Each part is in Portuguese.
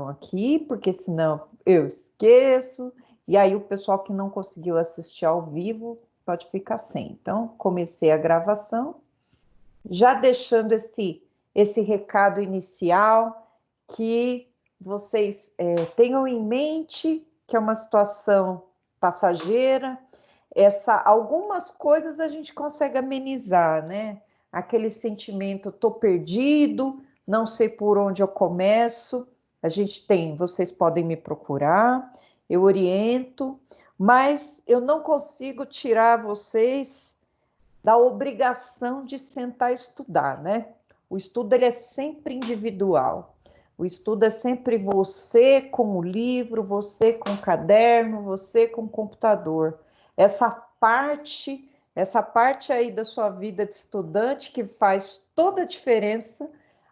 atenção aqui, porque senão eu esqueço, e aí o pessoal que não conseguiu assistir ao vivo pode ficar sem. Então, comecei a gravação, já deixando esse recado inicial, que vocês tenham em mente que é uma situação passageira. Algumas coisas a gente consegue amenizar, né? Aquele sentimento, tô perdido, não sei por onde eu começo. Vocês podem me procurar, eu oriento, mas eu não consigo tirar vocês da obrigação de sentar e estudar, né? O estudo ele é sempre individual. O estudo é sempre você com o livro, você com o caderno, você com o computador. Essa parte aí da sua vida de estudante que faz toda a diferença,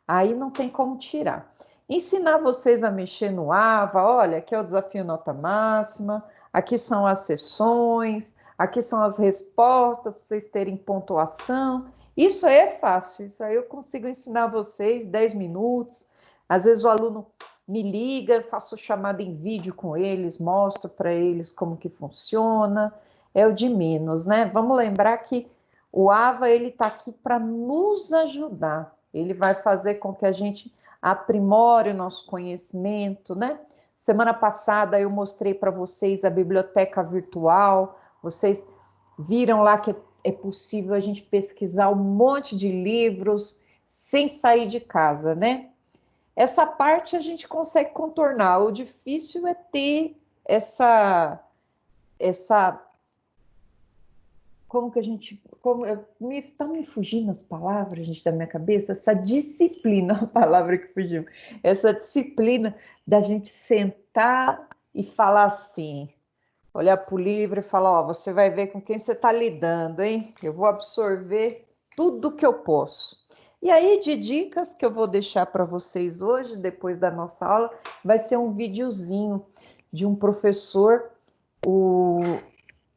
aí não tem como tirar. Ensinar vocês a mexer no AVA, olha, aqui é o desafio nota máxima, aqui são as sessões, aqui são as respostas para vocês terem pontuação. Isso aí é fácil, isso aí eu consigo ensinar vocês 10 minutos. Às vezes o aluno me liga, faço chamada em vídeo com eles, mostro para eles como que funciona. É o de menos, né? Vamos lembrar que o AVA ele está aqui para nos ajudar. Ele vai fazer com que a gente aprimore o nosso conhecimento, né? Semana passada eu mostrei para vocês a biblioteca virtual. Vocês viram lá que é possível a gente pesquisar um monte de livros sem sair de casa, né? Essa parte a gente consegue contornar. O difícil é ter essa como que a gente, estão me fugindo as palavras, gente, da minha cabeça, essa disciplina, a palavra que fugiu, essa disciplina da gente sentar e falar assim, olhar para o livro e falar, ó, você vai ver com quem você está lidando, hein? Eu vou absorver tudo que eu posso. E aí, de dicas que eu vou deixar para vocês hoje, depois da nossa aula, vai ser um videozinho de um professor,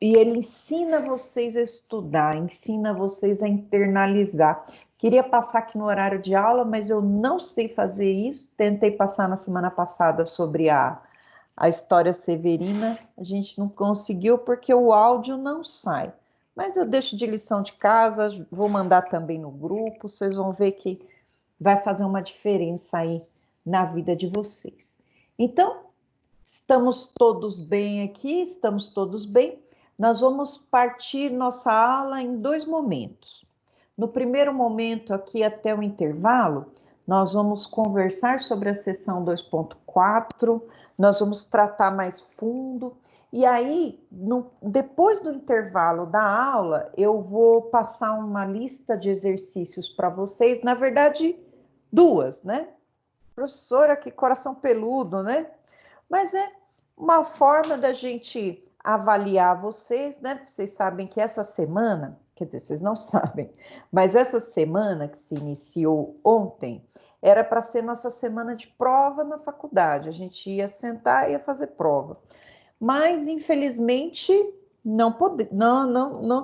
e ele ensina vocês a estudar, ensina vocês a internalizar. Queria passar aqui no horário de aula, mas eu não sei fazer isso. Tentei passar na semana passada sobre a história severina, a gente não conseguiu porque o áudio não sai. Mas eu deixo de lição de casa, vou mandar também no grupo, vocês vão ver que vai fazer uma diferença aí na vida de vocês. Então, estamos todos bem aqui, estamos todos bem. Nós vamos partir nossa aula em 2 momentos. No primeiro momento, aqui até o intervalo, nós vamos conversar sobre a sessão 2.4, nós vamos tratar mais fundo, e aí, depois do intervalo da aula, eu vou passar uma lista de exercícios para vocês, na verdade, 2, né? Professora, que coração peludo, né? Mas é uma forma da gente avaliar vocês, né? Vocês sabem que essa semana, quer dizer, vocês não sabem, mas essa semana que se iniciou ontem, era para ser nossa semana de prova na faculdade. A gente ia sentar e ia fazer prova. Mas, infelizmente, não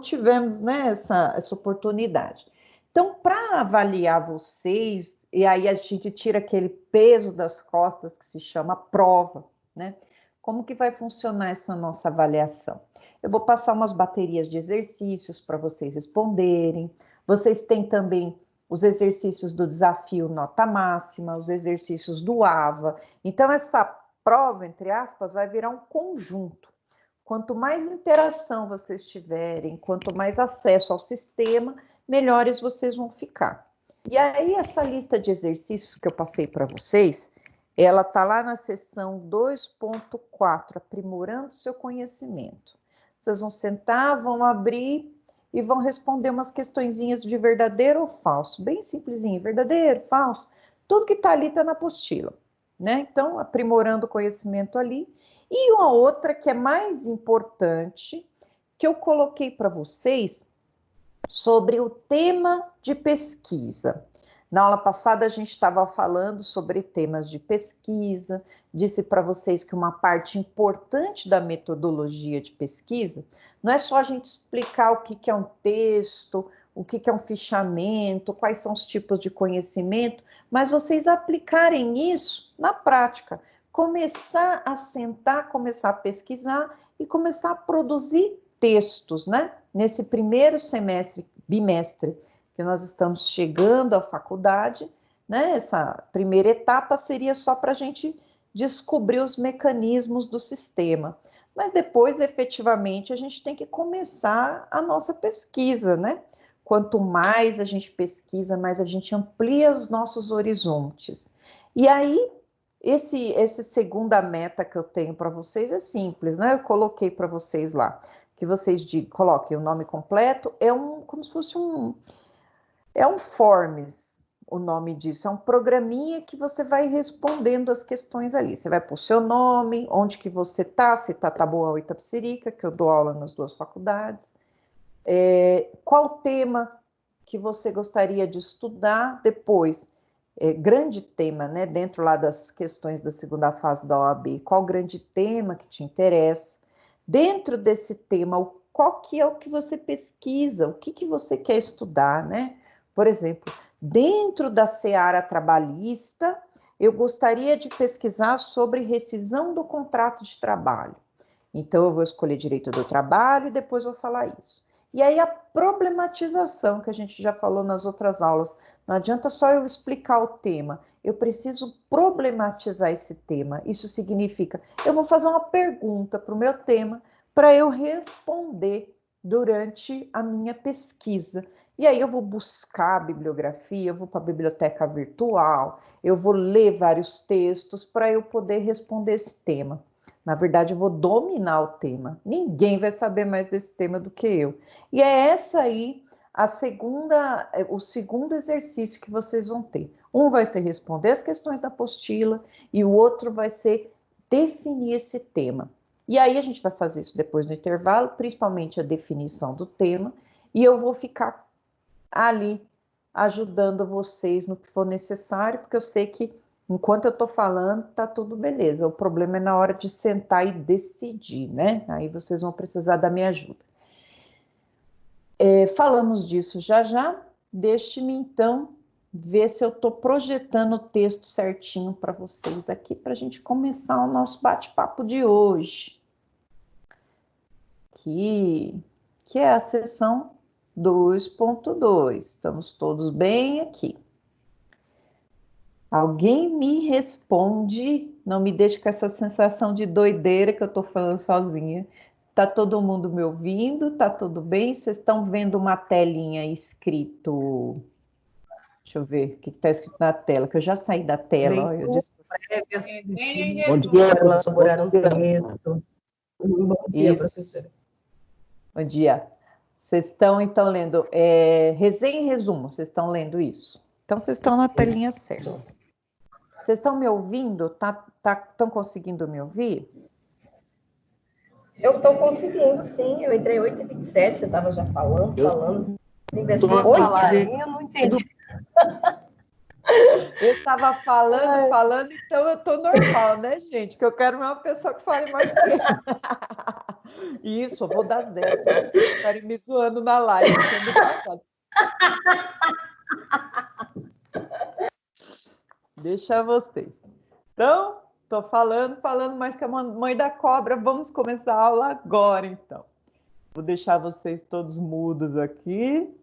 tivemos, né, essa oportunidade. Então, para avaliar vocês, e aí a gente tira aquele peso das costas que se chama prova, né? Como que vai funcionar essa nossa avaliação? Eu vou passar umas baterias de exercícios para vocês responderem. Vocês têm também os exercícios do desafio nota máxima, os exercícios do AVA. Então, essa prova, entre aspas, vai virar um conjunto. Quanto mais interação vocês tiverem, quanto mais acesso ao sistema, melhores vocês vão ficar. E aí, essa lista de exercícios que eu passei para vocês, ela está lá na seção 2.4, aprimorando seu conhecimento. Vocês vão sentar, vão abrir e vão responder umas questõezinhas de verdadeiro ou falso, bem simplesinho, verdadeiro, falso, tudo que está ali está na apostila, né? Então, aprimorando o conhecimento ali. E uma outra que é mais importante, que eu coloquei para vocês, sobre o tema de pesquisa. Na aula passada a gente estava falando sobre temas de pesquisa, disse para vocês que uma parte importante da metodologia de pesquisa não é só a gente explicar o que é um texto, o que é um fichamento, quais são os tipos de conhecimento, mas vocês aplicarem isso na prática. começar a sentar, começar a pesquisar e começar a produzir textos, né? Nesse primeiro semestre, bimestre, que nós estamos chegando à faculdade, né? Essa primeira etapa seria só para a gente descobrir os mecanismos do sistema. Mas depois, efetivamente, a gente tem que começar a nossa pesquisa, né? Quanto mais a gente pesquisa, mais a gente amplia os nossos horizontes. E aí, esse segunda meta que eu tenho para vocês é simples, né? Eu coloquei para vocês lá, que vocês coloquem o nome completo, como se fosse é um forms, o nome disso, é um programinha que você vai respondendo as questões ali. Você vai pôr seu nome, onde que você está, se está Taboão ou Itapecerica, que eu dou aula nas duas faculdades. Qual tema que você gostaria de estudar depois? Grande tema, né? Dentro lá das questões da segunda fase da OAB, qual grande tema que te interessa? Dentro desse tema, qual que é o que você pesquisa? O que você quer estudar, né? Por exemplo, dentro da seara trabalhista, eu gostaria de pesquisar sobre rescisão do contrato de trabalho. Então, eu vou escolher direito do trabalho e depois vou falar isso. E aí, a problematização, que a gente já falou nas outras aulas. Não adianta só eu explicar o tema, eu preciso problematizar esse tema. Isso significa, eu vou fazer uma pergunta para o meu tema, para eu responder durante a minha pesquisa. E aí eu vou buscar a bibliografia, eu vou para a biblioteca virtual, eu vou ler vários textos para eu poder responder esse tema. Na verdade, eu vou dominar o tema. Ninguém vai saber mais desse tema do que eu. E é essa aí o segundo exercício que vocês vão ter. Um vai ser responder as questões da apostila e o outro vai ser definir esse tema. E aí a gente vai fazer isso depois no intervalo, principalmente a definição do tema, e eu vou ficar ali ajudando vocês no que for necessário, porque eu sei que enquanto eu estou falando, tá tudo beleza. O problema é na hora de sentar e decidir, né? Aí vocês vão precisar da minha ajuda. Falamos disso já. Deixe-me, então, ver se eu estou projetando o texto certinho para vocês aqui, para a gente começar o nosso bate-papo de hoje. Que é a sessão 2.2. Estamos todos bem aqui. Alguém me responde, não me deixe com essa sensação de doideira que eu estou falando sozinha. Tá todo mundo me ouvindo? Tá tudo bem? Vocês estão vendo uma telinha escrito... Deixa eu ver o que está escrito na tela, que eu já saí da tela. Ó, eu disse... Bom dia, professor. Elaborar um texto. Bom dia, professora. Bom dia. Vocês estão, então, lendo resenha e resumo, vocês estão lendo isso? Então, vocês estão na telinha certa. Vocês estão me ouvindo? Estão conseguindo me ouvir? Eu estou conseguindo, sim. Eu entrei 8h27, você estava já falando. Investiu a falar, eu não entendi. Eu estava falando, então eu estou normal, né, gente? Que eu quero uma pessoa que fale mais que eu. Isso, eu vou dar 0 para vocês ficarem me zoando na live. Deixa vocês. Então, estou falando mais que a mãe da cobra. Vamos começar a aula agora, então. Vou deixar vocês todos mudos aqui.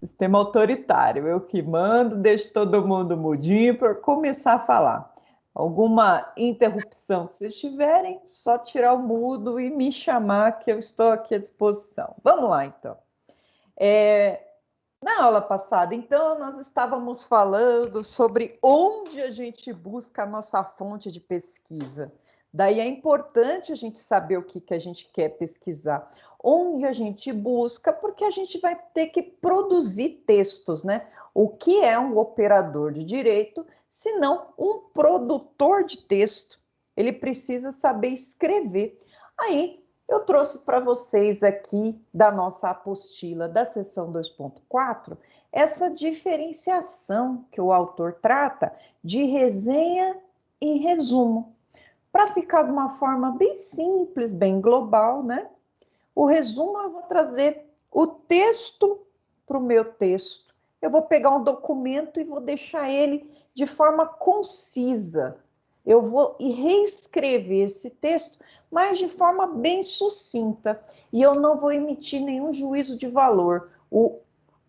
Sistema autoritário, eu que mando, deixo todo mundo mudinho para começar a falar. Alguma interrupção que vocês tiverem, só tirar o mudo e me chamar, que eu estou aqui à disposição. Vamos lá, então. Na aula passada, então, nós estávamos falando sobre onde a gente busca a nossa fonte de pesquisa. Daí é importante a gente saber o que a gente quer pesquisar. Onde a gente busca, porque a gente vai ter que produzir textos, né? O que é um operador de direito, se não um produtor de texto? Ele precisa saber escrever. Aí, eu trouxe para vocês aqui da nossa apostila da seção 2.4 essa diferenciação que o autor trata de resenha e resumo. Para ficar de uma forma bem simples, bem global, né? O resumo eu vou trazer o texto para o meu texto. Eu vou pegar um documento e vou deixar ele de forma concisa. eu vou reescrever esse texto, mas de forma bem sucinta, e eu não vou emitir nenhum juízo de valor.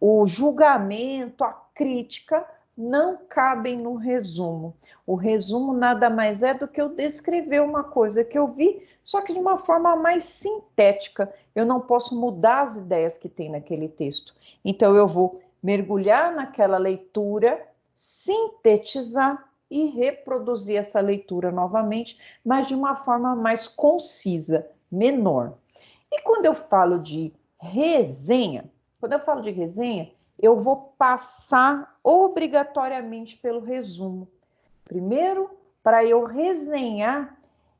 O julgamento, a crítica não cabem no resumo. O resumo nada mais é do que eu descrever uma coisa que eu vi, só que de uma forma mais sintética. Eu não posso mudar as ideias que tem naquele texto. Então eu vou mergulhar naquela leitura, sintetizar e reproduzir essa leitura novamente, mas de uma forma mais concisa, menor. E quando eu falo de resenha, eu vou passar obrigatoriamente pelo resumo. Primeiro, para eu resenhar,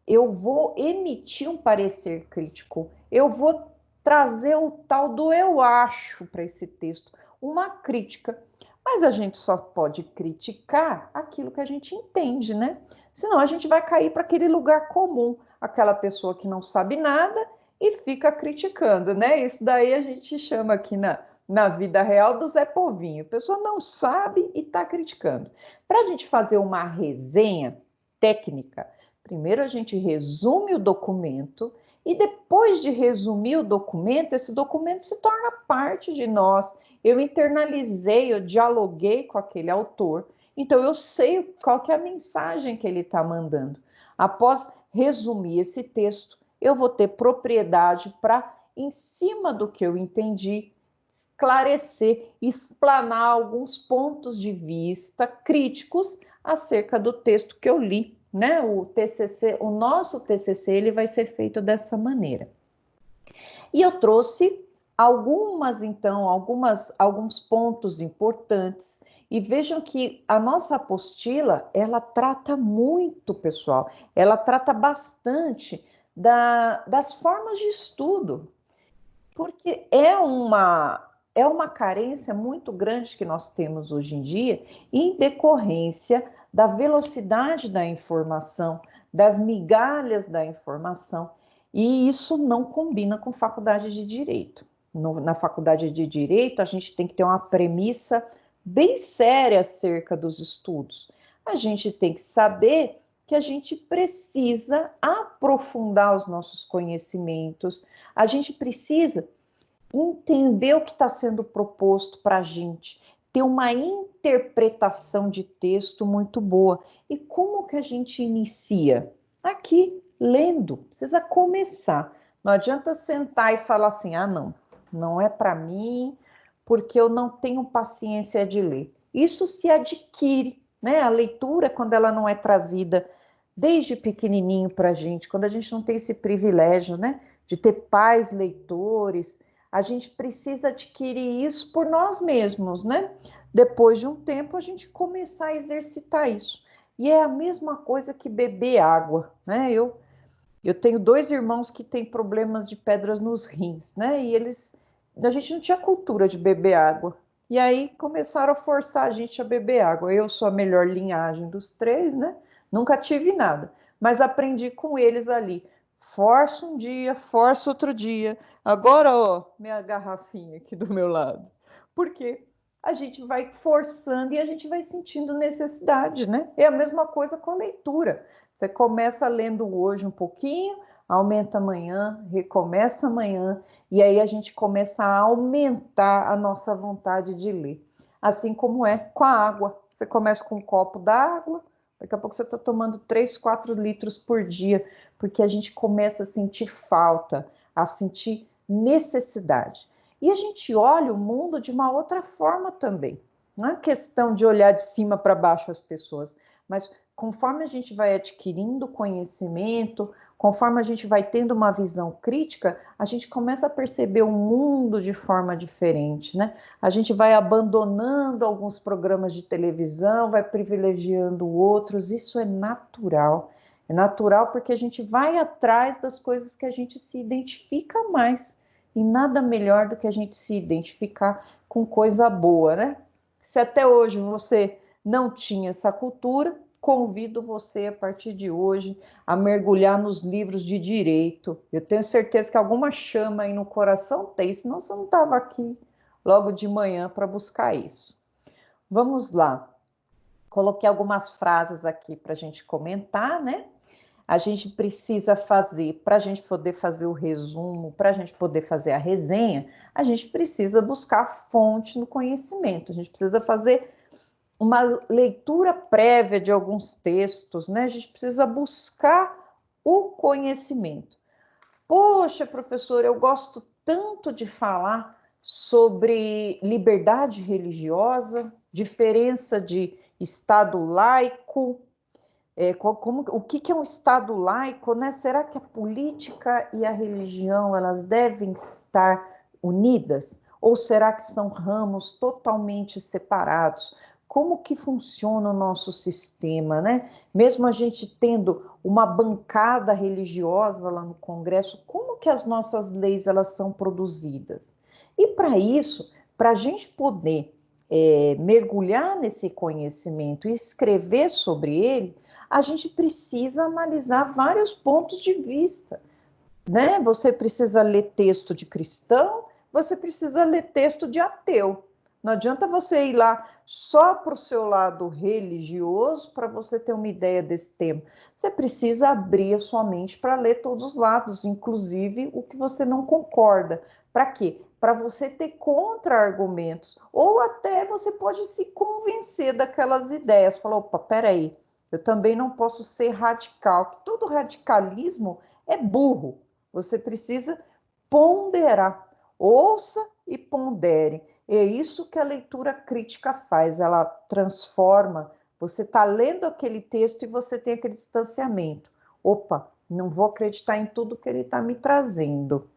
eu vou emitir um parecer crítico. Eu vou trazer o tal do eu acho para esse texto, uma crítica. Mas a gente só pode criticar aquilo que a gente entende, né? Senão a gente vai cair para aquele lugar comum, aquela pessoa que não sabe nada e fica criticando, né? Isso daí a gente chama aqui na vida real do Zé Povinho. A pessoa não sabe e está criticando. Para a gente fazer uma resenha técnica, primeiro a gente resume o documento e depois de resumir o documento, esse documento se torna parte de nós. Eu internalizei, eu dialoguei com aquele autor, então eu sei qual que é a mensagem que ele está mandando. Após resumir esse texto, eu vou ter propriedade para, em cima do que eu entendi, esclarecer, explanar alguns pontos de vista críticos acerca do texto que eu li, né? O TCC, o nosso TCC, ele vai ser feito dessa maneira. E eu trouxe alguns pontos importantes. E vejam que a nossa apostila, ela trata muito, pessoal, ela trata bastante das formas de estudo, porque é uma carência muito grande que nós temos hoje em dia, em decorrência da velocidade da informação, das migalhas da informação, e isso não combina com faculdade de Direito. Na faculdade de Direito, a gente tem que ter uma premissa bem séria acerca dos estudos. A gente tem que saber que a gente precisa aprofundar os nossos conhecimentos, a gente precisa entender o que está sendo proposto para a gente, ter uma interpretação de texto muito boa. E como que a gente inicia? Aqui, lendo, precisa começar. Não adianta sentar e falar assim, não é para mim, porque eu não tenho paciência de ler. Isso se adquire, né? A leitura, quando ela não é trazida desde pequenininho para a gente, quando a gente não tem esse privilégio, né, de ter pais leitores, a gente precisa adquirir isso por nós mesmos, né? Depois de um tempo, a gente começar a exercitar isso. E é a mesma coisa que beber água, né? Eu tenho 2 irmãos que têm problemas de pedras nos rins, né? E a gente não tinha cultura de beber água. E aí começaram a forçar a gente a beber água. Eu sou a melhor linhagem dos 3, né? Nunca tive nada, mas aprendi com eles ali. Força um dia, força outro dia. Agora, ó, minha garrafinha aqui do meu lado. Porque a gente vai forçando e a gente vai sentindo necessidade, né? É a mesma coisa com a leitura. Você começa lendo hoje um pouquinho, aumenta amanhã, recomeça amanhã, e aí a gente começa a aumentar a nossa vontade de ler. Assim como é com a água. Você começa com um copo d'água, daqui a pouco você está tomando 3, 4 litros por dia, porque a gente começa a sentir falta, a sentir necessidade. E a gente olha o mundo de uma outra forma também. Não é questão de olhar de cima para baixo as pessoas, mas conforme a gente vai adquirindo conhecimento, conforme a gente vai tendo uma visão crítica, a gente começa a perceber o mundo de forma diferente, né? A gente vai abandonando alguns programas de televisão, vai privilegiando outros, isso é natural. É natural porque a gente vai atrás das coisas que a gente se identifica mais. E nada melhor do que a gente se identificar com coisa boa, né? Se até hoje você não tinha essa cultura, convido você, a partir de hoje, a mergulhar nos livros de direito. Eu tenho certeza que alguma chama aí no coração tem, senão você não estava aqui logo de manhã para buscar isso. Vamos lá. Coloquei algumas frases aqui para a gente comentar, né? A gente precisa fazer, para a gente poder fazer o resumo, para a gente poder fazer a resenha, a gente precisa buscar fonte no conhecimento, a gente precisa fazer uma leitura prévia de alguns textos, né? A gente precisa buscar o conhecimento. Poxa, professor, eu gosto tanto de falar sobre liberdade religiosa, diferença de Estado laico, o que é um Estado laico, né? Será que a política e a religião elas devem estar unidas? Ou será que são ramos totalmente separados? Como que funciona o nosso sistema, né? Mesmo a gente tendo uma bancada religiosa lá no Congresso, como que as nossas leis elas são produzidas? E para isso, para a gente poder mergulhar nesse conhecimento e escrever sobre ele, a gente precisa analisar vários pontos de vista, né? Você precisa ler texto de cristão, você precisa ler texto de ateu. Não adianta você ir lá só para o seu lado religioso para você ter uma ideia desse tema. Você precisa abrir a sua mente para ler todos os lados, inclusive o que você não concorda. Para quê? Para você ter contra-argumentos. Ou até você pode se convencer daquelas ideias. Falar, opa, peraí, eu também não posso ser radical. Todo radicalismo é burro. Você precisa ponderar. Ouça e pondere. É isso que a leitura crítica faz, ela transforma. Você está lendo aquele texto e você tem aquele distanciamento. Opa, não vou acreditar em tudo que ele está me trazendo.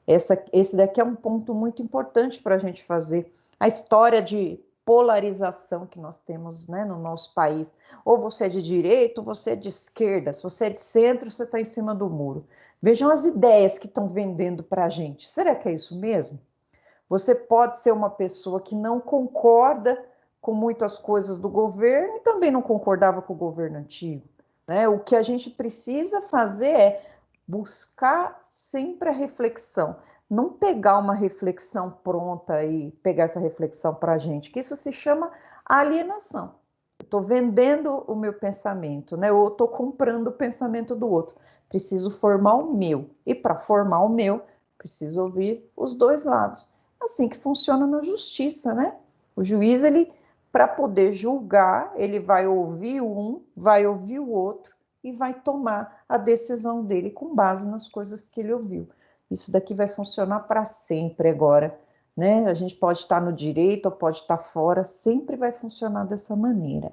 Esse daqui é um ponto muito importante para a gente fazer. A história de polarização que nós temos, né, no nosso país. Ou você é de direita ou você é de esquerda. Se você é de centro, você está em cima do muro. Vejam as ideias que estão vendendo para a gente. Será que é isso mesmo? Você pode ser uma pessoa que não concorda com muitas coisas do governo e também não concordava com o governo antigo, né? O que a gente precisa fazer é buscar sempre a reflexão, não pegar uma reflexão pronta e pegar essa reflexão para a gente, que isso se chama alienação. Eu estou vendendo o meu pensamento, né? Ou estou comprando o pensamento do outro. Preciso formar o meu. E para formar o meu, preciso ouvir os dois lados. Assim que funciona na justiça, né? O juiz, ele, para poder julgar, ele vai ouvir um, vai ouvir o outro e vai tomar a decisão dele com base nas coisas que ele ouviu. Isso daqui vai funcionar para sempre agora, né? A gente pode estar no direito ou pode estar fora, sempre vai funcionar dessa maneira.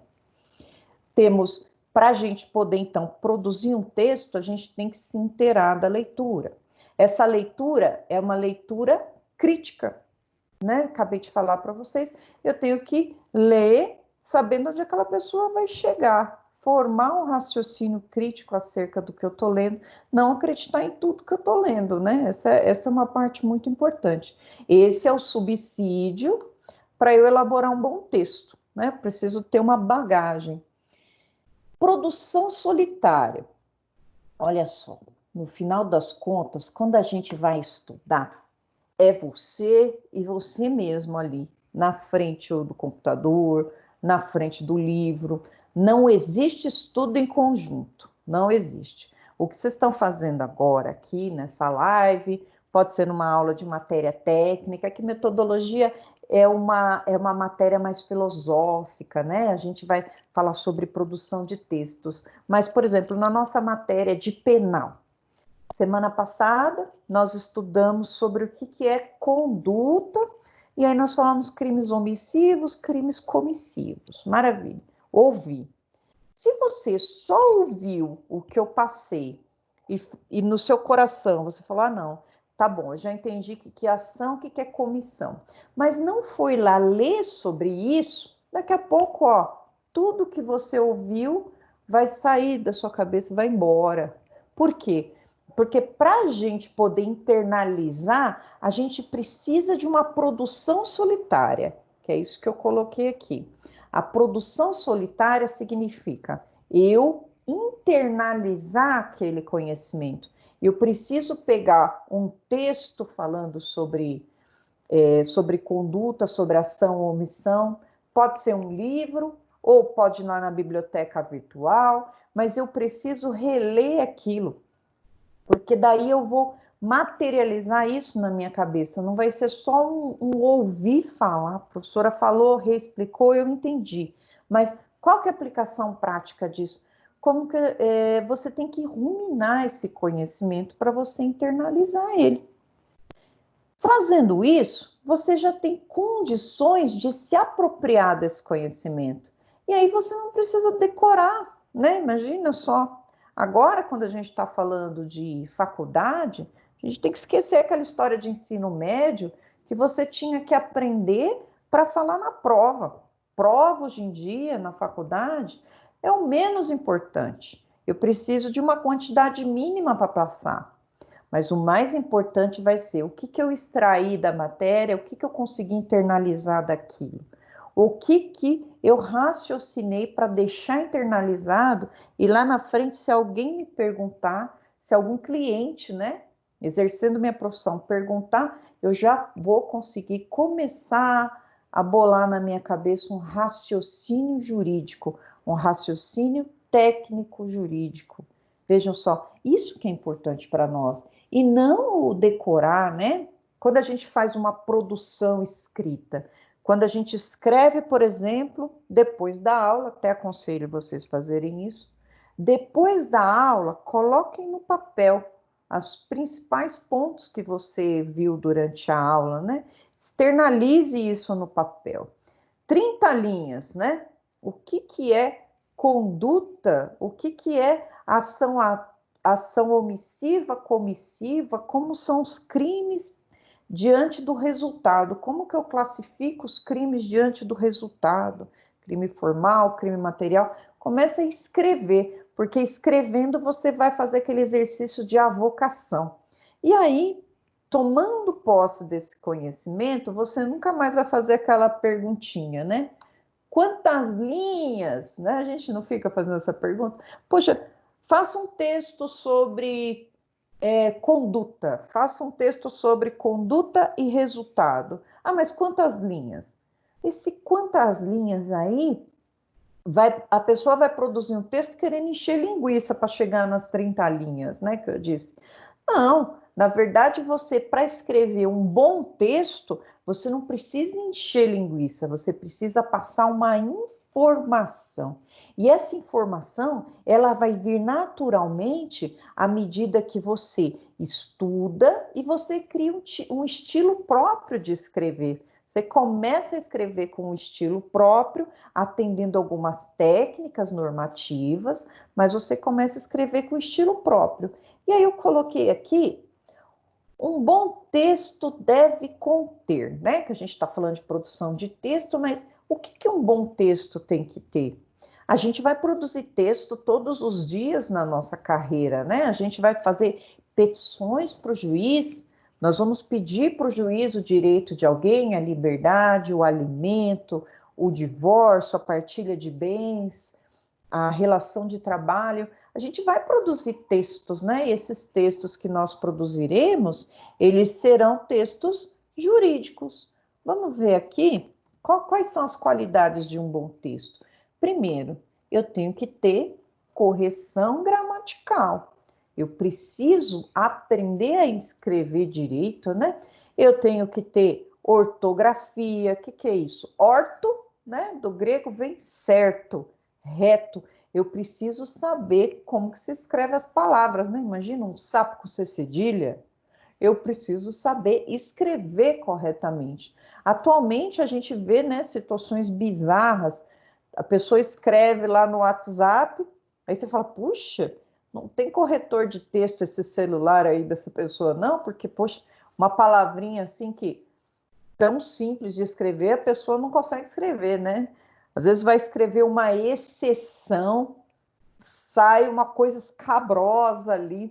Temos, para a gente poder, então, produzir um texto, a gente tem que se inteirar da leitura. Essa leitura é uma leitura crítica, né? Acabei de falar para vocês, eu tenho que ler sabendo onde aquela pessoa vai chegar, formar um raciocínio crítico acerca do que eu estou lendo, não acreditar em tudo que eu estou lendo, né? Essa é uma parte muito importante. Esse é o subsídio para eu elaborar um bom texto, né? Preciso ter uma bagagem. Produção solitária. Olha só, no final das contas, quando a gente vai estudar, é você e você mesmo ali, na frente do computador, na frente do livro. Não existe estudo em conjunto, não existe. O que vocês estão fazendo agora aqui nessa live, pode ser numa aula de matéria técnica, que metodologia é uma matéria mais filosófica, né? A gente vai falar sobre produção de textos. Mas, por exemplo, na nossa matéria de penal, semana passada, nós estudamos sobre o que é conduta, e aí nós falamos crimes omissivos, crimes comissivos. Maravilha. Ouvi. Se você só ouviu o que eu passei e no seu coração você falou, ah, não, tá bom, eu já entendi que é ação, o que é comissão, mas não foi lá ler sobre isso, daqui a pouco, ó, tudo que você ouviu vai sair da sua cabeça, vai embora. Por quê? Porque para a gente poder internalizar, a gente precisa de uma produção solitária, que é isso que eu coloquei aqui. A produção solitária significa eu internalizar aquele conhecimento. Eu preciso pegar um texto falando sobre conduta, sobre ação ou omissão, pode ser um livro, ou pode ir lá na biblioteca virtual, mas eu preciso reler aquilo, porque daí eu vou materializar isso na minha cabeça, não vai ser só um ouvir falar, a professora falou, reexplicou, eu entendi, mas qual que é a aplicação prática disso? Como que você tem que ruminar esse conhecimento para você internalizar ele. Fazendo isso, você já tem condições de se apropriar desse conhecimento. E aí você não precisa decorar, né? Imagina só. Agora, quando a gente está falando de faculdade, a gente tem que esquecer aquela história de ensino médio que você tinha que aprender para falar na prova. Prova hoje em dia, na faculdade, é o menos importante. Eu preciso de uma quantidade mínima para passar. Mas o mais importante vai ser o que eu extraí da matéria, o que eu consegui internalizar daquilo. O que eu raciocinei para deixar internalizado e lá na frente, se alguém me perguntar, se algum cliente, né, exercendo minha profissão, perguntar, eu já vou conseguir começar a bolar na minha cabeça um raciocínio jurídico, um raciocínio técnico jurídico. Vejam só, isso que é importante para nós. E não o decorar, né? Quando a gente faz uma produção escrita, quando a gente escreve, por exemplo, depois da aula, até aconselho vocês fazerem isso, depois da aula, coloquem no papel os principais pontos que você viu durante a aula, né? Externalize isso no papel. 30 linhas, né? O que é conduta? O que é ação omissiva, comissiva? Como são os crimes diante do resultado? Como que eu classifico os crimes diante do resultado? Crime formal, crime material? Comece a escrever, porque escrevendo você vai fazer aquele exercício de avocação. E aí, tomando posse desse conhecimento, você nunca mais vai fazer aquela perguntinha, né? Quantas linhas? Né? A gente não fica fazendo essa pergunta. Poxa, faça um texto sobre conduta. Faça um texto sobre conduta e resultado. Ah, mas quantas linhas? Esse quantas linhas aí, a pessoa vai produzir um texto querendo encher linguiça para chegar nas 30 linhas, né? Que eu disse. Não, na verdade, você, para escrever um bom texto, você não precisa encher linguiça, você precisa passar uma informação. E essa informação, ela vai vir naturalmente à medida que você estuda e você cria um estilo próprio de escrever. Você começa a escrever com um estilo próprio, atendendo algumas técnicas normativas, mas você começa a escrever com estilo próprio. E aí eu coloquei aqui, um bom texto deve conter, né? Que a gente está falando de produção de texto, mas o que um bom texto tem que ter? A gente vai produzir texto todos os dias na nossa carreira, né? A gente vai fazer petições para o juiz, nós vamos pedir para o juiz o direito de alguém, a liberdade, o alimento, o divórcio, a partilha de bens, a relação de trabalho. A gente vai produzir textos, né? E esses textos que nós produziremos, eles serão textos jurídicos. Vamos ver aqui quais são as qualidades de um bom texto. Primeiro, eu tenho que ter correção gramatical. Eu preciso aprender a escrever direito, né? Eu tenho que ter ortografia. O que é isso? Orto, né? Do grego vem certo, reto. Eu preciso saber como que se escreve as palavras, né? Imagina um sapo com C cedilha. Eu preciso saber escrever corretamente. Atualmente a gente vê, né, situações bizarras. A pessoa escreve lá no WhatsApp, aí você fala, puxa, não tem corretor de texto esse celular aí dessa pessoa, não, porque, poxa, uma palavrinha assim que tão simples de escrever, a pessoa não consegue escrever, né? Às vezes vai escrever uma exceção, sai uma coisa escabrosa ali.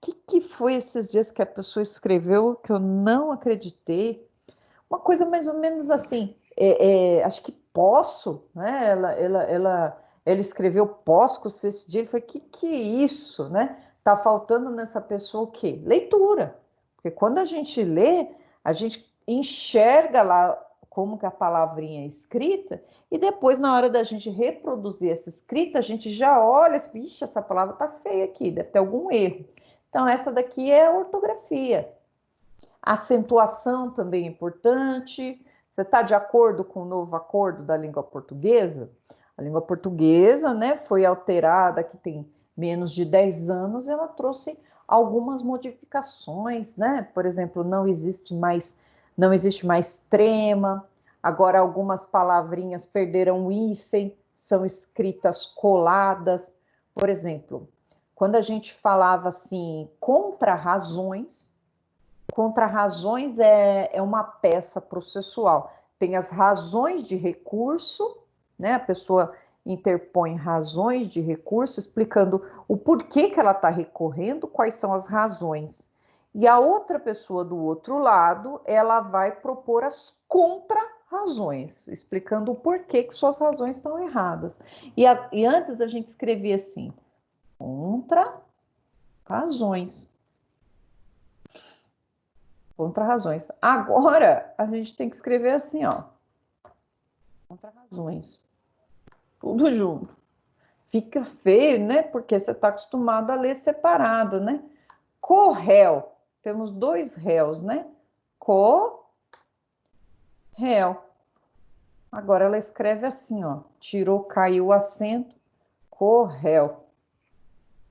O que foi esses dias que a pessoa escreveu que eu não acreditei? Uma coisa mais ou menos assim, acho que posso, né? Ela escreveu posso com esse dia, ele foi, que é isso, né? Tá faltando nessa pessoa o quê? Leitura. Porque quando a gente lê, a gente enxerga lá como que a palavrinha é escrita, e depois, na hora da gente reproduzir essa escrita, a gente já olha, vixe, essa palavra tá feia aqui, deve ter algum erro. Então, essa daqui é a ortografia. A acentuação também é importante. Você está de acordo com o novo acordo da língua portuguesa? A língua portuguesa, né, foi alterada, que tem menos de 10 anos, e ela trouxe algumas modificações, né? Por exemplo, não existe mais trema, agora algumas palavrinhas perderam o hífen, são escritas coladas. Por exemplo, quando a gente falava assim, contra-razões é uma peça processual. Tem as razões de recurso, né? A pessoa interpõe razões de recurso, explicando o porquê que ela está recorrendo, quais são as razões. E a outra pessoa do outro lado, ela vai propor as contra-razões, explicando o porquê que suas razões estão erradas. E antes a gente escrevia assim, contra-razões. Contra-razões. Agora, a gente tem que escrever assim, ó. Contra-razões. Tudo junto. Fica feio, né? Porque você está acostumado a ler separado, né? Co-réu. Temos 2 réus, né? Co-réu. Agora ela escreve assim, ó. Tirou, caiu o acento. Co-réu.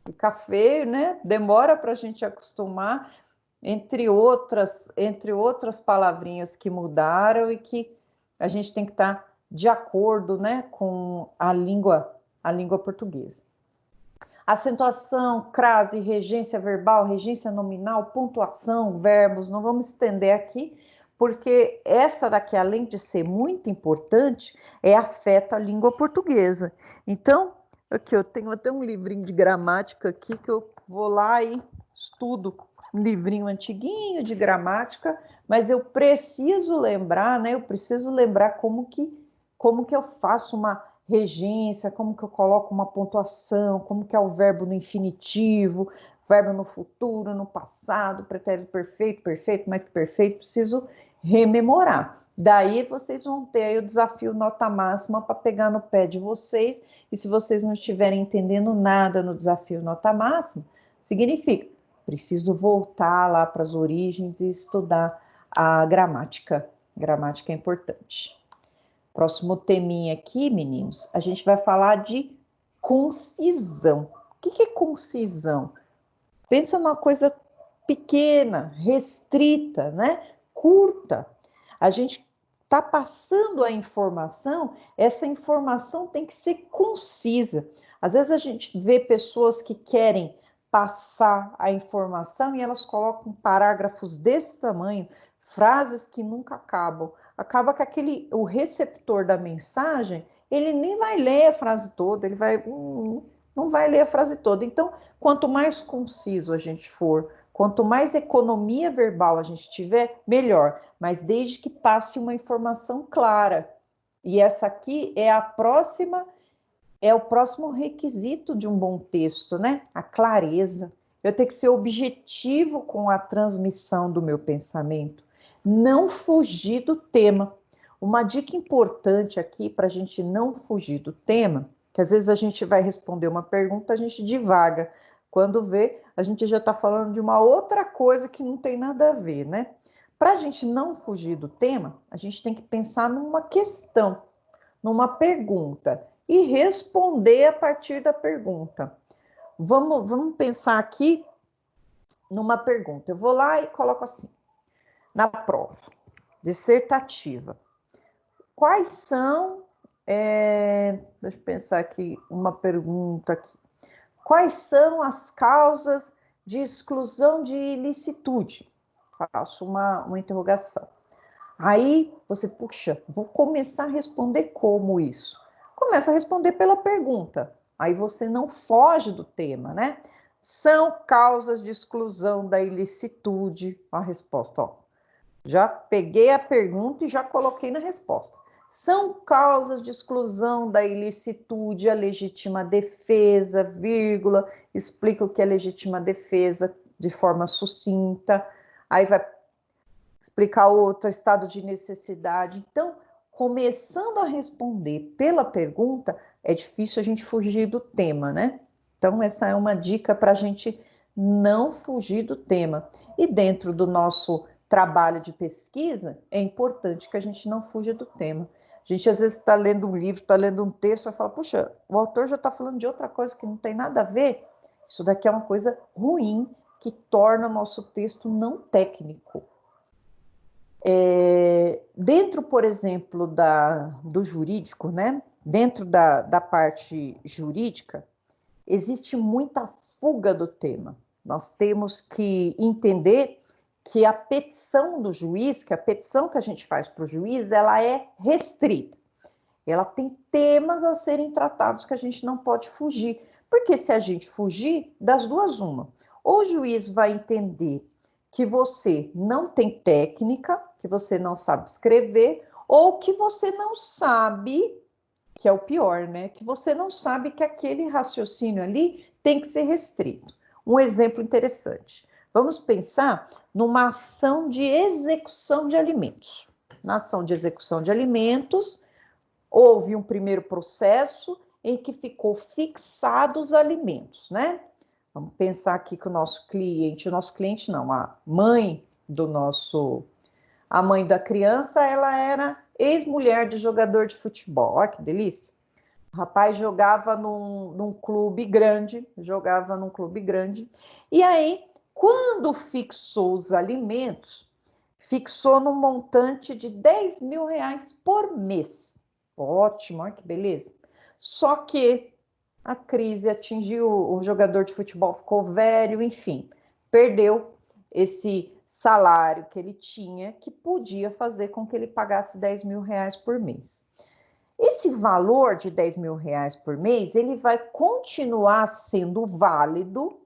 Fica feio, né? Demora para a gente acostumar, entre outras palavrinhas que mudaram e que a gente tem que estar de acordo, né, com a língua portuguesa. Acentuação, crase, regência verbal, regência nominal, pontuação, verbos, não vamos estender aqui, porque essa daqui, além de ser muito importante, afeta a língua portuguesa. Então, aqui eu tenho até um livrinho de gramática aqui que eu vou lá e estudo, um livrinho antiguinho de gramática, mas eu preciso lembrar, né? Eu preciso lembrar como que eu faço uma regência, como que eu coloco uma pontuação, como que é o verbo no infinitivo, verbo no futuro, no passado, pretérito perfeito, perfeito, mais que perfeito, preciso rememorar. Daí vocês vão ter aí o desafio nota máxima para pegar no pé de vocês, e se vocês não estiverem entendendo nada no desafio nota máxima, significa, preciso voltar lá para as origens e estudar a gramática. Gramática é importante. Próximo teminha aqui, meninos, a gente vai falar de concisão. O que é concisão? Pensa numa coisa pequena, restrita, né? Curta. A gente está passando a informação, essa informação tem que ser concisa. Às vezes a gente vê pessoas que querem passar a informação e elas colocam parágrafos desse tamanho, frases que nunca acabam. Acaba que o receptor da mensagem, ele nem vai ler a frase toda, não vai ler a frase toda. Então, quanto mais conciso a gente for, quanto mais economia verbal a gente tiver, melhor. Mas desde que passe uma informação clara. E essa aqui é o próximo requisito de um bom texto, né? A clareza. Eu tenho que ser objetivo com a transmissão do meu pensamento. Não fugir do tema. Uma dica importante aqui para a gente não fugir do tema, que às vezes a gente vai responder uma pergunta, a gente divaga. Quando vê, a gente já está falando de uma outra coisa que não tem nada a ver, né? Para a gente não fugir do tema, a gente tem que pensar numa questão, numa pergunta, e responder a partir da pergunta. Vamos pensar aqui numa pergunta. Eu vou lá e coloco assim, na prova dissertativa. Quais são, deixa eu pensar aqui, uma pergunta aqui. Quais são as causas de exclusão de ilicitude? Faço uma interrogação. Aí você, puxa, vou começar a responder como isso? Começa a responder pela pergunta. Aí você não foge do tema, né? São causas de exclusão da ilicitude. A resposta, ó. Já peguei a pergunta e já coloquei na resposta. São causas de exclusão da ilicitude a legítima defesa, vírgula, explica o que é legítima defesa de forma sucinta. Aí vai explicar outro estado de necessidade. Então, começando a responder pela pergunta, é difícil a gente fugir do tema, né? Então, essa é uma dica para a gente não fugir do tema. E dentro do nosso trabalho de pesquisa, é importante que a gente não fuja do tema. A gente, às vezes, está lendo um livro, está lendo um texto, vai falar, puxa, o autor já está falando de outra coisa que não tem nada a ver. Isso daqui é uma coisa ruim que torna o nosso texto não técnico. Dentro, por exemplo, do jurídico, né? Dentro da parte jurídica, existe muita fuga do tema. Nós temos que entender que a petição do juiz, que a petição que a gente faz para o juiz, ela é restrita. Ela tem temas a serem tratados que a gente não pode fugir. Porque se a gente fugir, das duas, uma. Ou o juiz vai entender que você não tem técnica, que você não sabe escrever, ou que você não sabe, que é o pior, né? Que você não sabe que aquele raciocínio ali tem que ser restrito. Um exemplo interessante. Vamos pensar numa ação de execução de alimentos. Na ação de execução de alimentos, houve um primeiro processo em que ficou fixado os alimentos, né? Vamos pensar aqui que o nosso cliente não, a mãe a mãe da criança, ela era ex-mulher de jogador de futebol. Olha que delícia. O rapaz jogava num clube grande, e aí, quando fixou os alimentos, fixou no montante de R$10.000 por mês. Ótimo, olha que beleza. Só que a crise atingiu, o jogador de futebol ficou velho, enfim, perdeu esse salário que ele tinha, que podia fazer com que ele pagasse R$10.000 por mês. Esse valor de R$10.000 por mês, ele vai continuar sendo válido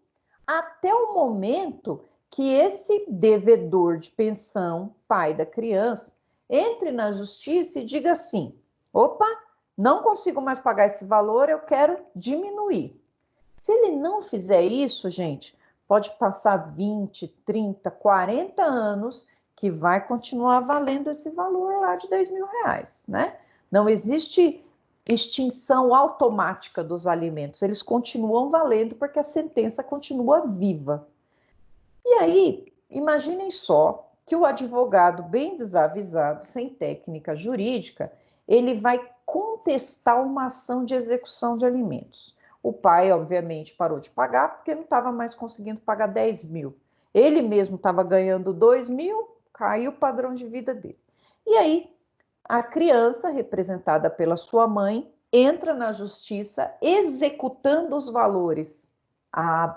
até o momento que esse devedor de pensão, pai da criança, entre na justiça e diga assim, opa, não consigo mais pagar esse valor, eu quero diminuir. Se ele não fizer isso, gente, pode passar 20, 30, 40 anos que vai continuar valendo esse valor lá de R$10.000, né? Não existe extinção automática dos alimentos, eles continuam valendo porque a sentença continua viva. E aí, imaginem só que o advogado bem desavisado, sem técnica jurídica, ele vai contestar uma ação de execução de alimentos. O pai, obviamente, parou de pagar porque não estava mais conseguindo pagar 10 mil. Ele mesmo estava ganhando 2 mil, caiu o padrão de vida dele. E aí, a criança, representada pela sua mãe, entra na justiça executando os valores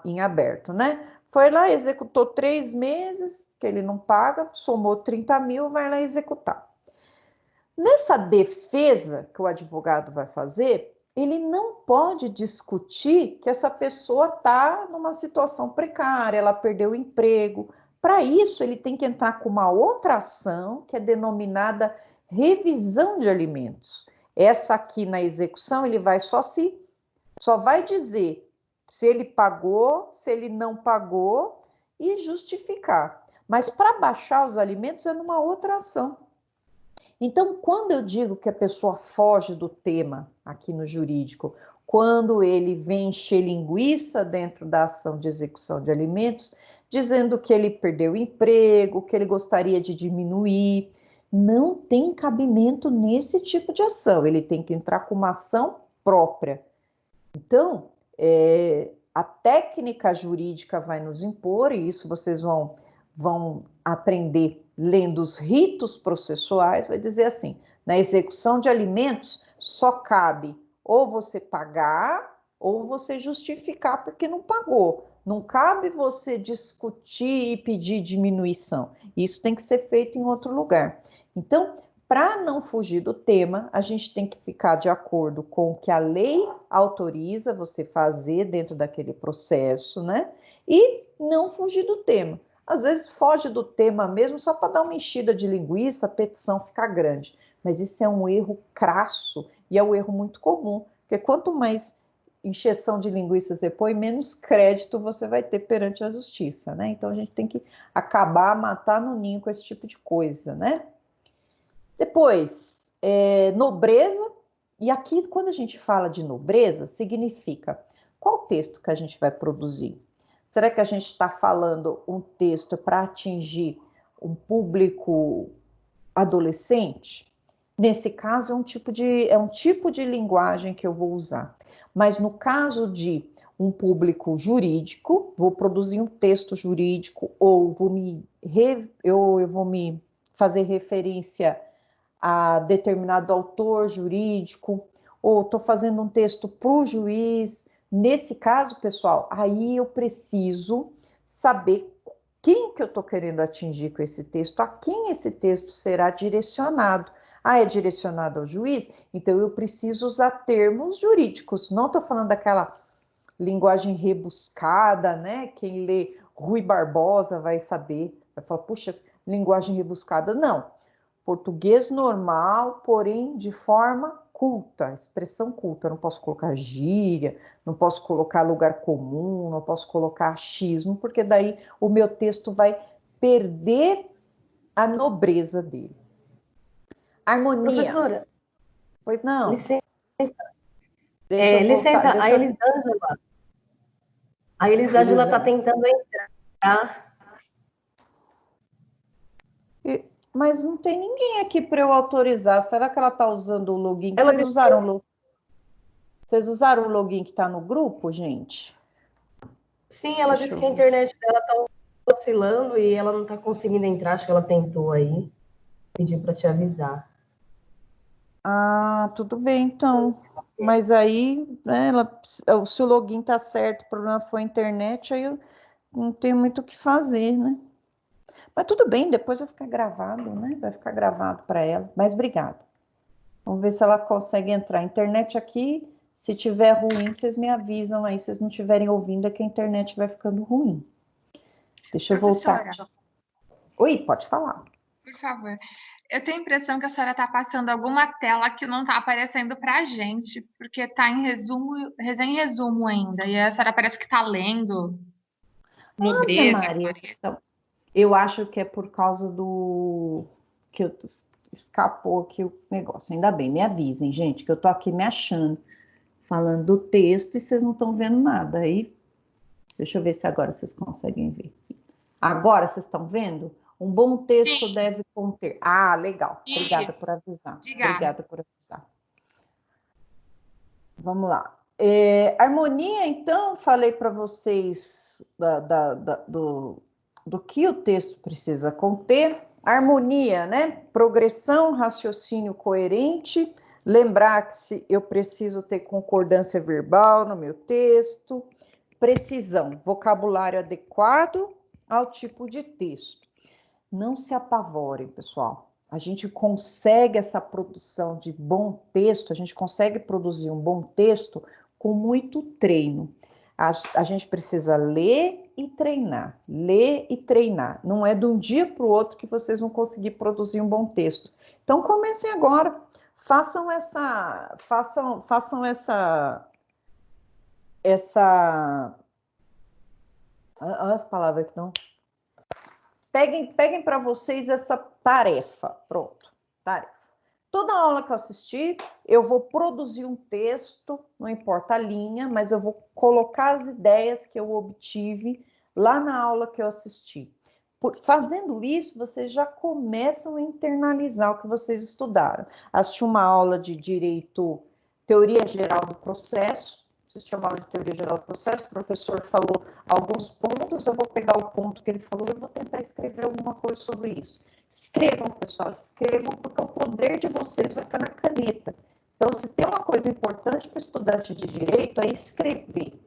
em aberto, né? Foi lá, executou 3 meses, que ele não paga, somou 30 mil, vai lá executar. Nessa defesa que o advogado vai fazer, ele não pode discutir que essa pessoa está numa situação precária, ela perdeu o emprego. Para isso, ele tem que entrar com uma outra ação, que é denominada revisão de alimentos. Essa aqui na execução, ele vai só vai dizer se ele pagou, se ele não pagou e justificar. Mas para baixar os alimentos é numa outra ação. Então, quando eu digo que a pessoa foge do tema aqui no jurídico, quando ele vem encher linguiça dentro da ação de execução de alimentos, dizendo que ele perdeu o emprego, que ele gostaria de diminuir, não tem cabimento nesse tipo de ação, ele tem que entrar com uma ação própria. Então, a técnica jurídica vai nos impor, e isso vocês vão aprender lendo os ritos processuais, vai dizer assim, na execução de alimentos só cabe ou você pagar ou você justificar porque não pagou. Não cabe você discutir e pedir diminuição. Isso tem que ser feito em outro lugar. Então, para não fugir do tema, a gente tem que ficar de acordo com o que a lei autoriza você fazer dentro daquele processo, né? E não fugir do tema. Às vezes foge do tema mesmo só para dar uma enchida de linguiça, a petição ficar grande. Mas isso é um erro crasso e é um erro muito comum, porque quanto mais encheção de linguiça você põe, menos crédito você vai ter perante a justiça, né? Então a gente tem que acabar, matar no ninho com esse tipo de coisa, né? Depois, nobreza. E aqui, quando a gente fala de nobreza, significa qual texto que a gente vai produzir? Será que a gente está falando um texto para atingir um público adolescente? Nesse caso, é um tipo de linguagem que eu vou usar. Mas no caso de um público jurídico, vou produzir um texto jurídico ou eu vou me fazer referência a determinado autor jurídico, ou estou fazendo um texto para o juiz. Nesse caso, pessoal, aí eu preciso saber quem que eu estou querendo atingir com esse texto, a quem esse texto será direcionado. Ah, é direcionado ao juiz? Então eu preciso usar termos jurídicos. Não estou falando daquela linguagem rebuscada, né? Quem lê Rui Barbosa vai saber, vai falar, puxa, linguagem rebuscada. Não. Português normal, porém de forma culta, expressão culta. Eu não posso colocar gíria, não posso colocar lugar comum, não posso colocar achismo, porque daí o meu texto vai perder a nobreza dele. Harmonia. Professora. Pois não. Licença. Deixa eu voltar. Licença, a Elisângela está tentando entrar. Mas não tem ninguém aqui para eu autorizar. Será que ela está usando o login? Vocês usaram o login que está no grupo, gente? Sim, ela disse que a internet dela está oscilando e ela não está conseguindo entrar. Acho que ela tentou aí. Pedi para te avisar. Ah, tudo bem, então. Mas aí, né, se o login está certo, o problema foi a internet, aí eu não tenho muito o que fazer, né? Mas tudo bem, depois vai ficar gravado, né? Vai ficar gravado para ela. Mas obrigada. Vamos ver se ela consegue entrar. A internet aqui, se tiver ruim, vocês me avisam aí. Se vocês não estiverem ouvindo, é que a internet vai ficando ruim. Deixa eu voltar. Oi, pode falar. Por favor. Eu tenho a impressão que a senhora está passando alguma tela que não está aparecendo para a gente, porque está em resumo ainda. E a senhora parece que está lendo. Ave Maria. Então, eu acho que é por causa do que escapou aqui o negócio. Ainda bem, me avisem, gente, que eu tô aqui me achando, falando do texto e vocês não estão vendo nada. Aí, deixa eu ver se agora vocês conseguem ver. Agora vocês estão vendo? Um bom texto Sim. deve conter. Ah, legal. Obrigada Isso. por avisar. Obrigada. Obrigada por avisar. Vamos lá. Harmonia, então, falei para vocês do que o texto precisa conter. Harmonia, né? Progressão, raciocínio coerente. Lembrar que eu preciso ter concordância verbal no meu texto. Precisão, vocabulário adequado ao tipo de texto. Não se apavorem, pessoal. A gente consegue essa produção de bom texto, a gente consegue produzir um bom texto com muito treino. A gente precisa ler e treinar, ler e treinar. Não é de um dia para o outro que vocês vão conseguir produzir um bom texto. Então comecem agora, façam essa as palavras que não. Peguem para vocês essa tarefa. Pronto, tarefa. Toda aula que eu assistir, eu vou produzir um texto, não importa a linha, mas eu vou colocar as ideias que eu obtive lá na aula que eu assisti. Fazendo isso, vocês já começam a internalizar o que vocês estudaram. Assisti uma aula de direito, teoria geral do processo, assisti uma aula de teoria geral do processo, o professor falou alguns pontos, eu vou pegar o ponto que ele falou e vou tentar escrever alguma coisa sobre isso. Escrevam, pessoal, escrevam, porque o poder de vocês vai estar na caneta. Então, se tem uma coisa importante para o estudante de direito, é escrever.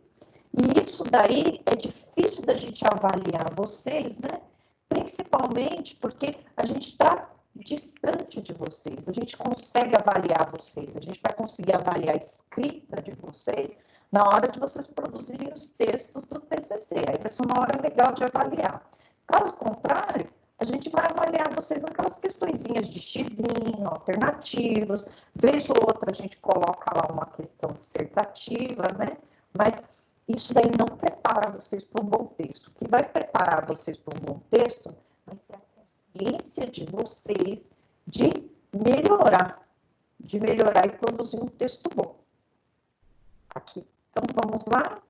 E isso daí é difícil da gente avaliar vocês, né? Principalmente porque a gente está distante de vocês. A gente consegue avaliar vocês, a gente vai conseguir avaliar a escrita de vocês na hora de vocês produzirem os textos do TCC. Aí vai ser uma hora legal de avaliar. Caso contrário, a gente vai avaliar vocês naquelas questõezinhas de xizinho, alternativas, vez ou outra a gente coloca lá uma questão dissertativa, né? Mas isso daí não prepara vocês para um bom texto. O que vai preparar vocês para um bom texto vai ser a consciência de vocês de melhorar e produzir um texto bom. Aqui. Então, vamos lá.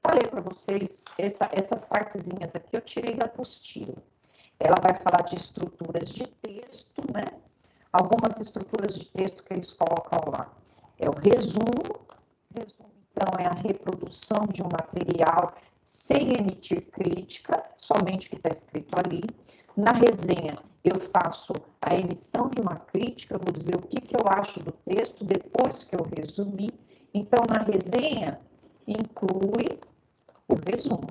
Falei para vocês, essas partezinhas aqui eu tirei da apostila. Ela vai falar de estruturas de texto, né? Algumas estruturas de texto que eles colocam lá. É o resumo. Resumo, então, é a reprodução de um material sem emitir crítica, somente o que está escrito ali. Na resenha, eu faço a emissão de uma crítica, eu vou dizer o que eu acho do texto depois que eu resumi. Então, na resenha, inclui o resumo.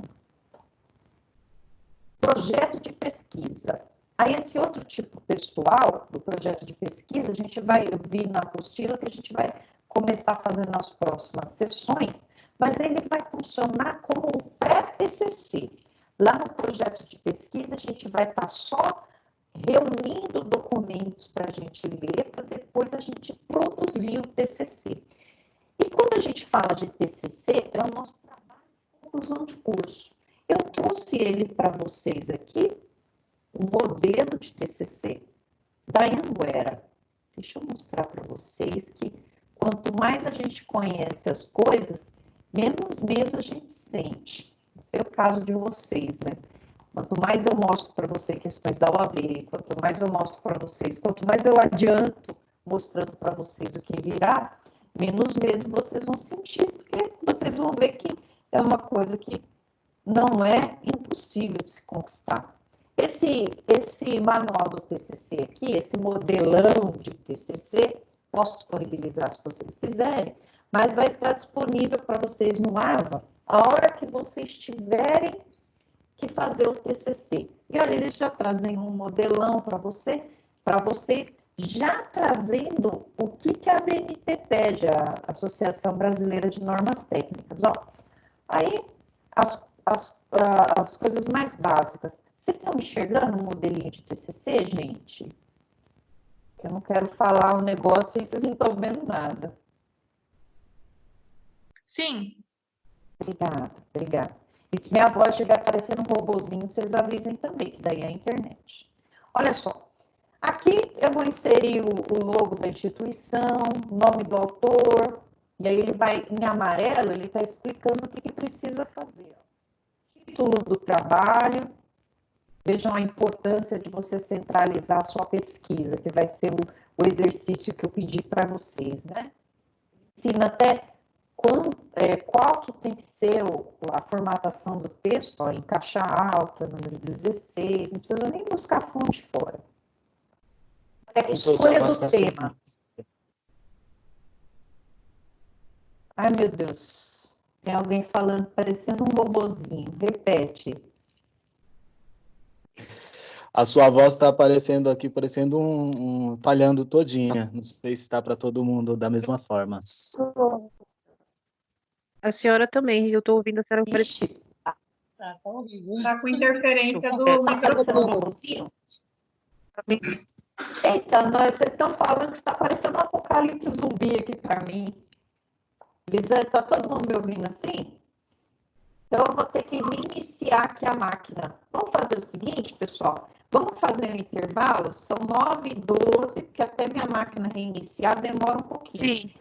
Projeto de pesquisa. Aí, esse outro tipo textual do projeto de pesquisa, a gente vai vir na apostila que a gente vai começar fazendo nas próximas sessões, mas ele vai funcionar como um pré-TCC. Lá no projeto de pesquisa, a gente vai estar só reunindo documentos para a gente ler, para depois a gente produzir o TCC. E quando a gente fala de TCC, é o nosso trabalho de conclusão de curso. Eu trouxe ele para vocês aqui, o modelo de TCC da Anhanguera. Deixa eu mostrar para vocês que quanto mais a gente conhece as coisas, menos medo a gente sente. Não sei o caso de vocês, mas quanto mais eu mostro para vocês questões da OAB, quanto mais eu mostro para vocês, quanto mais eu adianto mostrando para vocês o que virá, menos medo vocês vão sentir, porque vocês vão ver que é uma coisa que não é impossível de se conquistar. Esse manual do TCC aqui, esse modelão de TCC, posso disponibilizar se vocês quiserem, mas vai estar disponível para vocês no AVA a hora que vocês tiverem que fazer o TCC. E olha, eles já trazem um modelão para vocês, já trazendo o que a ABNT pede, a Associação Brasileira de Normas Técnicas. Ó, aí, as coisas mais básicas. Vocês estão enxergando o modelinho de TCC, gente? Eu não quero falar um negócio e vocês não estão vendo nada. Sim. Obrigada. E se minha voz estiver aparecendo um robozinho, vocês avisem também, que daí é a internet. Olha só, aqui eu vou inserir o logo da instituição, nome do autor, e aí ele vai, em amarelo, ele está explicando o que precisa fazer. Título do trabalho, vejam a importância de você centralizar a sua pesquisa, que vai ser o exercício que eu pedi para vocês, né? Ensina até qual que tem que ser a formatação do texto, ó, em caixa alta, número 16, não precisa nem buscar fonte fora. Escolha do tema. Ai, meu Deus, tem alguém falando, parecendo um robozinho, repete. A sua voz está aparecendo aqui, parecendo falhando todinha. Não sei se está para todo mundo da mesma forma. A senhora também, eu estou ouvindo a senhora aparecer. Tá horrível. Tá com interferência do microfone. Eita, vocês estão falando que está parecendo um apocalipse zumbi aqui para mim. Lisa, está todo mundo me ouvindo assim? Então, eu vou ter que reiniciar aqui a máquina. Vamos fazer o seguinte, pessoal. Vamos fazer um intervalo. São 9h12, porque até minha máquina reiniciar demora um pouquinho. Sim.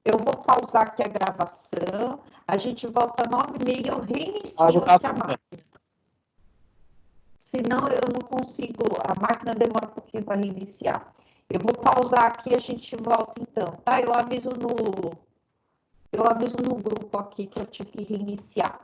Eu vou pausar aqui a gravação. A gente volta 9h30 e eu reinicio aqui a máquina. Senão, eu não consigo... A máquina demora um pouquinho para reiniciar. Eu vou pausar aqui e a gente volta então, tá? Eu aviso no grupo aqui que eu tive que reiniciar.